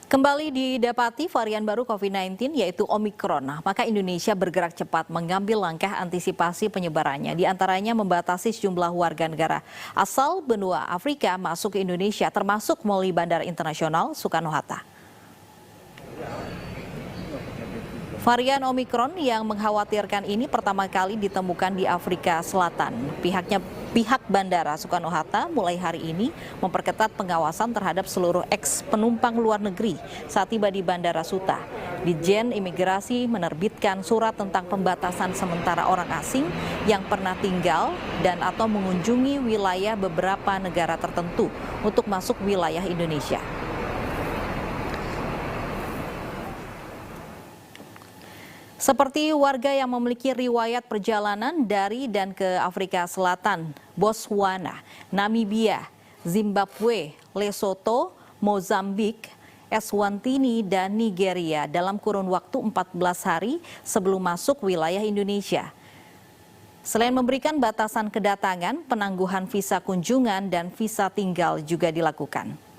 Kembali didapati varian baru COVID-19 yaitu Omikron. Maka Indonesia bergerak cepat mengambil langkah antisipasi penyebarannya. Di antaranya membatasi sejumlah warga negara asal benua Afrika masuk ke Indonesia termasuk melalui Bandara Internasional Soekarno-Hatta. Varian Omikron yang mengkhawatirkan ini pertama kali ditemukan di Afrika Selatan. Pihak Bandara Soekarno-Hatta mulai hari ini memperketat pengawasan terhadap seluruh penumpang luar negeri saat tiba di Bandara Suta. Ditjen Imigrasi menerbitkan surat tentang pembatasan sementara orang asing yang pernah tinggal dan atau mengunjungi wilayah beberapa negara tertentu untuk masuk wilayah Indonesia. Seperti warga yang memiliki riwayat perjalanan dari dan ke Afrika Selatan, Botswana, Namibia, Zimbabwe, Lesotho, Mozambik, Eswatini, dan Nigeria dalam kurun waktu 14 hari sebelum masuk wilayah Indonesia. Selain memberikan batasan kedatangan, penangguhan visa kunjungan dan visa tinggal juga dilakukan.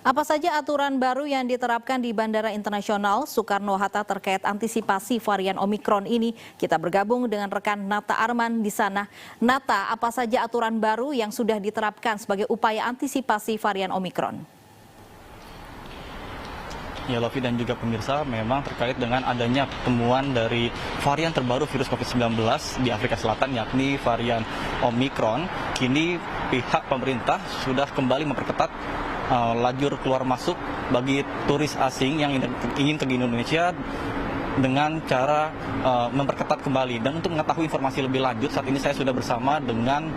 Apa saja aturan baru yang diterapkan di Bandara Internasional Soekarno-Hatta terkait antisipasi varian Omikron ini? Kita bergabung dengan rekan Nata Arman di sana. Nata, apa saja aturan baru yang sudah diterapkan sebagai upaya antisipasi varian Omikron? Ya, Lovi dan juga pemirsa, memang terkait dengan adanya temuan dari varian terbaru virus COVID-19 di Afrika Selatan, yakni varian Omikron. Kini pihak pemerintah sudah kembali memperketat lajur keluar masuk bagi turis asing yang ingin ke Indonesia dengan cara memperketat kembali. Dan untuk mengetahui informasi lebih lanjut, saat ini saya sudah bersama dengan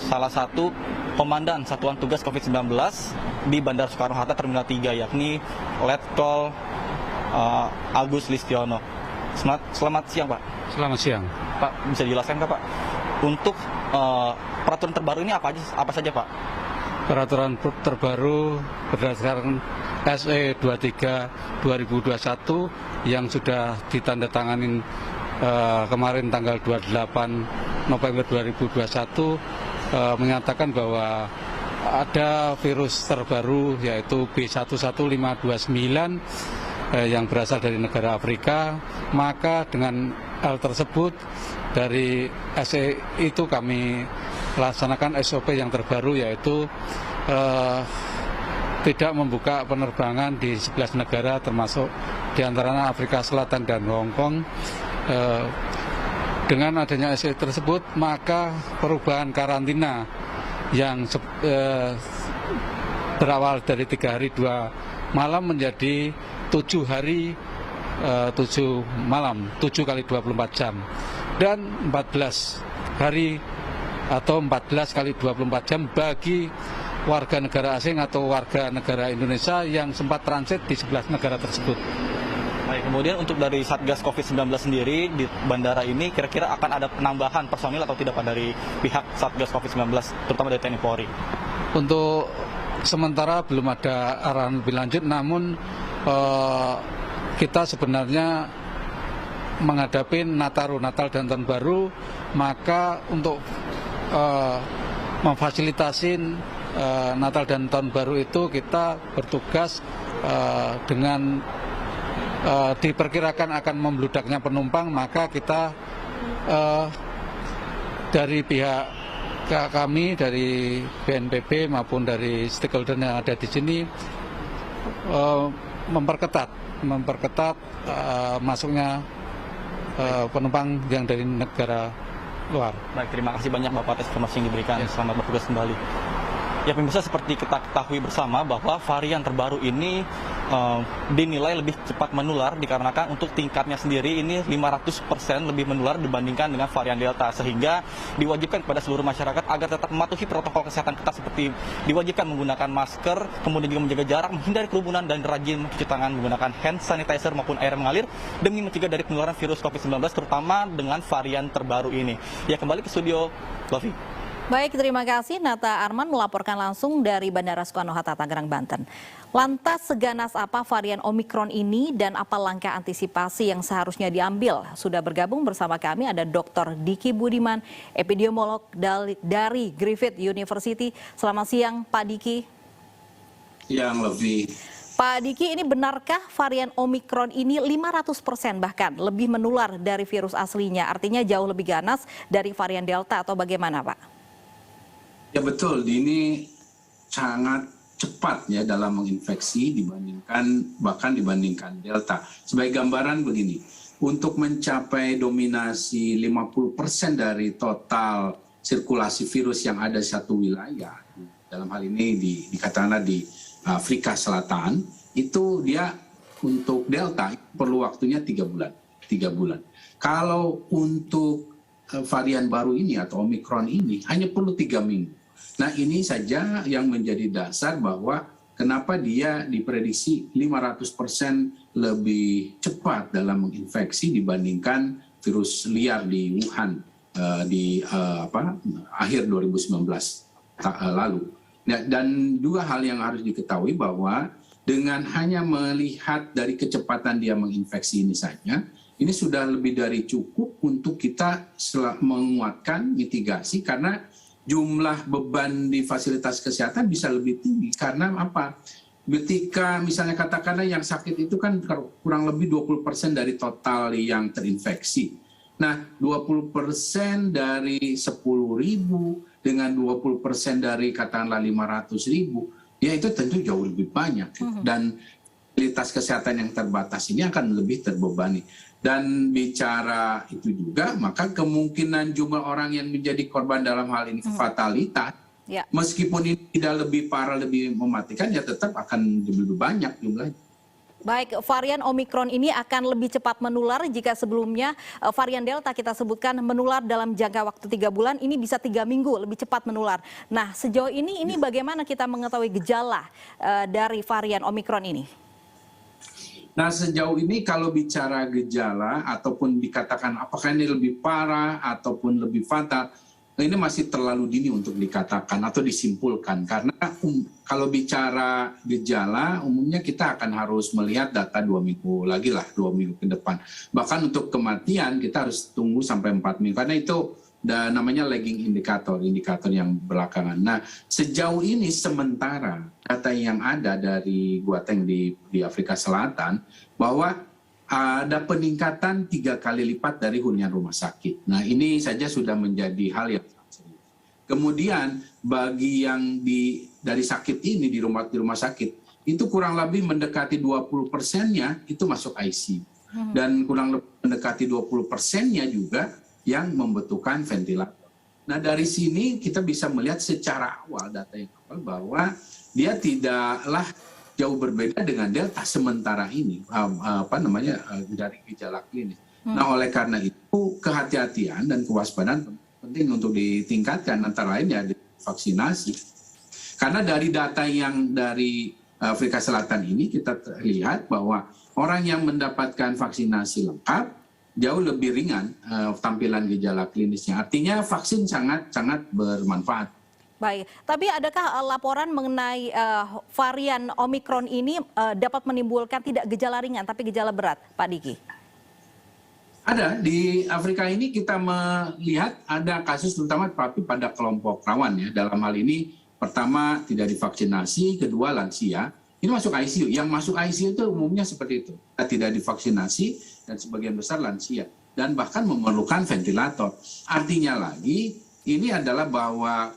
salah satu komandan Satuan Tugas COVID-19 di Bandara Soekarno-Hatta Terminal 3, yakni Letkol Agus Listiono. Selamat siang, Pak. Selamat siang. Pak, bisa dijelaskan nggak, Pak, untuk peraturan terbaru ini apa saja, Pak? Peraturan terbaru berdasarkan SE 23 2021 yang sudah ditandatangani kemarin tanggal 28 November 2021 menyatakan bahwa ada virus terbaru yaitu B11529 yang berasal dari negara Afrika. Maka dengan hal tersebut dari SE itu kami laksanakan SOP yang terbaru, yaitu tidak membuka penerbangan di 11 negara termasuk diantaranya Afrika Selatan dan Hong Kong. Dengan adanya SOP tersebut, maka perubahan karantina yang berawal dari 3 hari 2 malam menjadi 7 hari 7 malam, 7 kali 24 jam, dan 14 hari atau 14 kali 24 jam bagi warga negara asing atau warga negara Indonesia yang sempat transit di 11 negara tersebut. Baik, kemudian untuk dari Satgas COVID-19 sendiri di bandara ini kira-kira akan ada penambahan personil atau tidak, Pak, dari pihak Satgas COVID-19, terutama dari TNI Polri? Untuk sementara belum ada arahan lebih lanjut, namun kita sebenarnya menghadapi Natal dan Tahun Baru, maka untuk memfasilitasi Natal dan Tahun Baru itu kita bertugas dengan diperkirakan akan membludaknya penumpang, maka kita dari pihak kami dari BNPB maupun dari stakeholder yang ada di sini memperketat masuknya penumpang yang dari negara luar. Baik, terima kasih banyak Bapak atas informasi yang diberikan. Selamat bertugas kembali. Ya, pemirsa, seperti kita ketahui bersama bahwa varian terbaru ini dinilai lebih cepat menular dikarenakan untuk tingkatnya sendiri ini 500% lebih menular dibandingkan dengan varian Delta, sehingga diwajibkan kepada seluruh masyarakat agar tetap mematuhi protokol kesehatan ketat seperti diwajibkan menggunakan masker, kemudian juga menjaga jarak, menghindari kerumunan, dan rajin mencuci tangan menggunakan hand sanitizer maupun air mengalir demi mencegah dari penularan virus COVID-19 terutama dengan varian terbaru ini. Ya, kembali ke studio, Lovi. Baik, terima kasih Nata Arman melaporkan langsung dari Bandara Soekarno-Hatta, Tangerang, Banten. Lantas seganas apa varian Omikron ini dan apa langkah antisipasi yang seharusnya diambil? Sudah bergabung bersama kami ada Dr. Diki Budiman, epidemiolog dari Griffith University. Selamat siang Pak Diki. Yang lebih. Pak Diki, ini benarkah varian Omikron ini 500% bahkan lebih menular dari virus aslinya? Artinya jauh lebih ganas dari varian Delta atau bagaimana Pak? Ya betul, ini sangat cepat ya dalam menginfeksi bahkan dibandingkan Delta. Sebagai gambaran begini, untuk mencapai dominasi 50% dari total sirkulasi virus yang ada di satu wilayah, dalam hal ini dikatakanlah di Afrika Selatan, itu dia untuk Delta perlu waktunya 3 bulan. 3 bulan. Kalau untuk varian baru ini atau Omikron ini hanya perlu 3 minggu. Nah ini saja yang menjadi dasar bahwa kenapa dia diprediksi 500% lebih cepat dalam menginfeksi dibandingkan virus liar di Wuhan akhir 2019 lalu. Dan juga hal yang harus diketahui bahwa dengan hanya melihat dari kecepatan dia menginfeksi ini saja, ini sudah lebih dari cukup untuk kita menguatkan mitigasi karena jumlah beban di fasilitas kesehatan bisa lebih tinggi karena apa? Ketika misalnya katakanlah yang sakit itu kan kurang lebih 20% dari total yang terinfeksi. Nah, 20% dari 10.000 dengan 20% dari katakanlah 500.000, ya itu tentu jauh lebih banyak. Dan fasilitas kesehatan yang terbatas ini akan lebih terbebani. Dan bicara itu juga, maka kemungkinan jumlah orang yang menjadi korban dalam hal ini fatalitas, meskipun ini tidak lebih parah, lebih mematikan, ya tetap akan lebih banyak jumlahnya. Baik, varian Omikron ini akan lebih cepat menular jika sebelumnya varian Delta kita sebutkan menular dalam jangka waktu 3 bulan, ini bisa 3 minggu lebih cepat menular. Nah, sejauh ini bagaimana kita mengetahui gejala dari varian Omikron ini? Nah sejauh ini kalau bicara gejala ataupun dikatakan apakah ini lebih parah ataupun lebih fatal, ini masih terlalu dini untuk dikatakan atau disimpulkan. Karena kalau bicara gejala umumnya kita akan harus melihat data 2 minggu lagi lah, 2 minggu ke depan. Bahkan untuk kematian kita harus tunggu sampai 4 minggu karena itu namanya lagging indikator yang belakangan. Nah sejauh ini sementara data yang ada dari Gauteng di Afrika Selatan bahwa ada peningkatan 3 kali lipat dari hunian rumah sakit. Nah ini saja sudah menjadi hal yang sangat serius. Kemudian bagi yang dari sakit ini di rumah sakit itu kurang lebih mendekati 20%-nya itu masuk ICU dan kurang lebih mendekati 20%-nya juga yang membutuhkan ventilator. Nah dari sini kita bisa melihat secara awal data yang awal bahwa dia tidaklah jauh berbeda dengan Delta sementara ini dari gejala klinis. Nah oleh karena itu kehati-hatian dan kewaspadaan penting untuk ditingkatkan antara lain ya vaksinasi. Karena dari data yang dari Afrika Selatan ini kita lihat bahwa orang yang mendapatkan vaksinasi lengkap jauh lebih ringan tampilan gejala klinisnya. Artinya vaksin sangat bermanfaat. Baik, tapi adakah laporan mengenai varian Omikron ini dapat menimbulkan tidak gejala ringan tapi gejala berat, Pak Diki? Ada, di Afrika ini kita melihat ada kasus terutama tapi pada kelompok rawan ya. Dalam hal ini pertama tidak divaksinasi, kedua lansia. Ini masuk ICU. Yang masuk ICU itu umumnya seperti itu. Tidak divaksinasi dan sebagian besar lansia. Dan bahkan memerlukan ventilator. Artinya lagi, ini adalah bahwa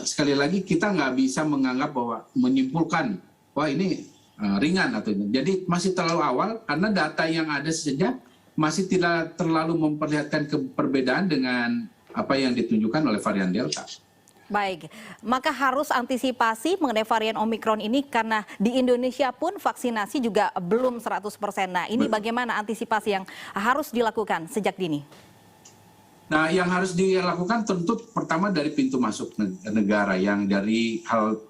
sekali lagi kita nggak bisa menganggap bahwa menyimpulkan wah ini ringan atau ini. Jadi masih terlalu awal karena data yang ada saja masih tidak terlalu memperlihatkan perbedaan dengan apa yang ditunjukkan oleh varian Delta. Baik, maka harus antisipasi mengenai varian Omikron ini karena di Indonesia pun vaksinasi juga belum 100%. Nah ini bagaimana antisipasi yang harus dilakukan sejak dini? Nah yang harus dilakukan tentu pertama dari pintu masuk negara yang dari hal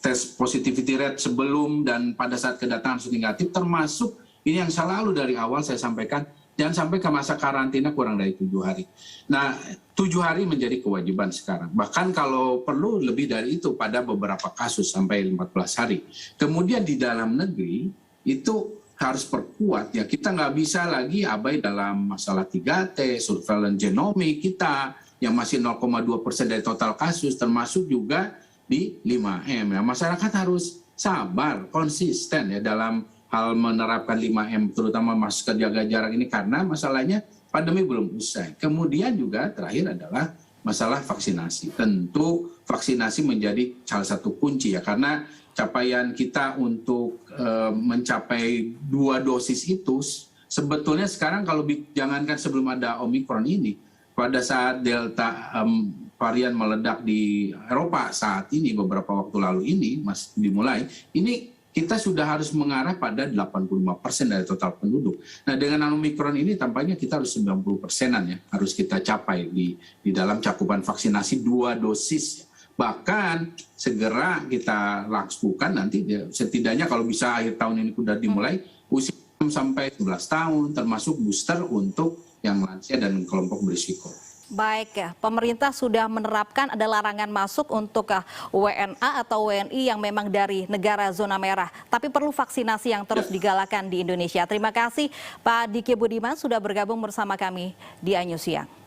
tes positivity rate sebelum dan pada saat kedatangan negatif termasuk ini yang selalu dari awal saya sampaikan Jangan sampai ke masa karantina kurang dari 7 hari. Nah, 7 hari menjadi kewajiban sekarang. Bahkan kalau perlu lebih dari itu pada beberapa kasus sampai 14 hari. Kemudian di dalam negeri itu harus perkuat ya. Kita nggak bisa lagi abai dalam masalah 3T, surveillance genomik kita yang masih 0,2% dari total kasus, termasuk juga di 5M. Ya, masyarakat harus sabar, konsisten ya dalam hal menerapkan 5M, terutama masker jaga jarak ini, karena masalahnya pandemi belum usai. Kemudian juga terakhir adalah masalah vaksinasi. Tentu vaksinasi menjadi salah satu kunci ya, karena capaian kita untuk mencapai 2 dosis itu sebetulnya sekarang kalau jangankan sebelum ada Omikron ini, pada saat Delta varian meledak di Eropa saat ini beberapa waktu lalu ini dimulai, ini kita sudah harus mengarah pada 85% dari total penduduk. Nah, dengan Omikron ini tampaknya kita harus 90%-an ya, harus kita capai di dalam cakupan vaksinasi 2 dosis. Bahkan segera kita lakukan nanti setidaknya kalau bisa akhir tahun ini sudah dimulai usia 6 sampai 11 tahun termasuk booster untuk yang lansia dan kelompok berisiko. Baik ya, pemerintah sudah menerapkan ada larangan masuk untuk WNA atau WNI yang memang dari negara zona merah. Tapi perlu vaksinasi yang terus digalakan di Indonesia. Terima kasih Pak Diki Budiman sudah bergabung bersama kami di Anyus Siang.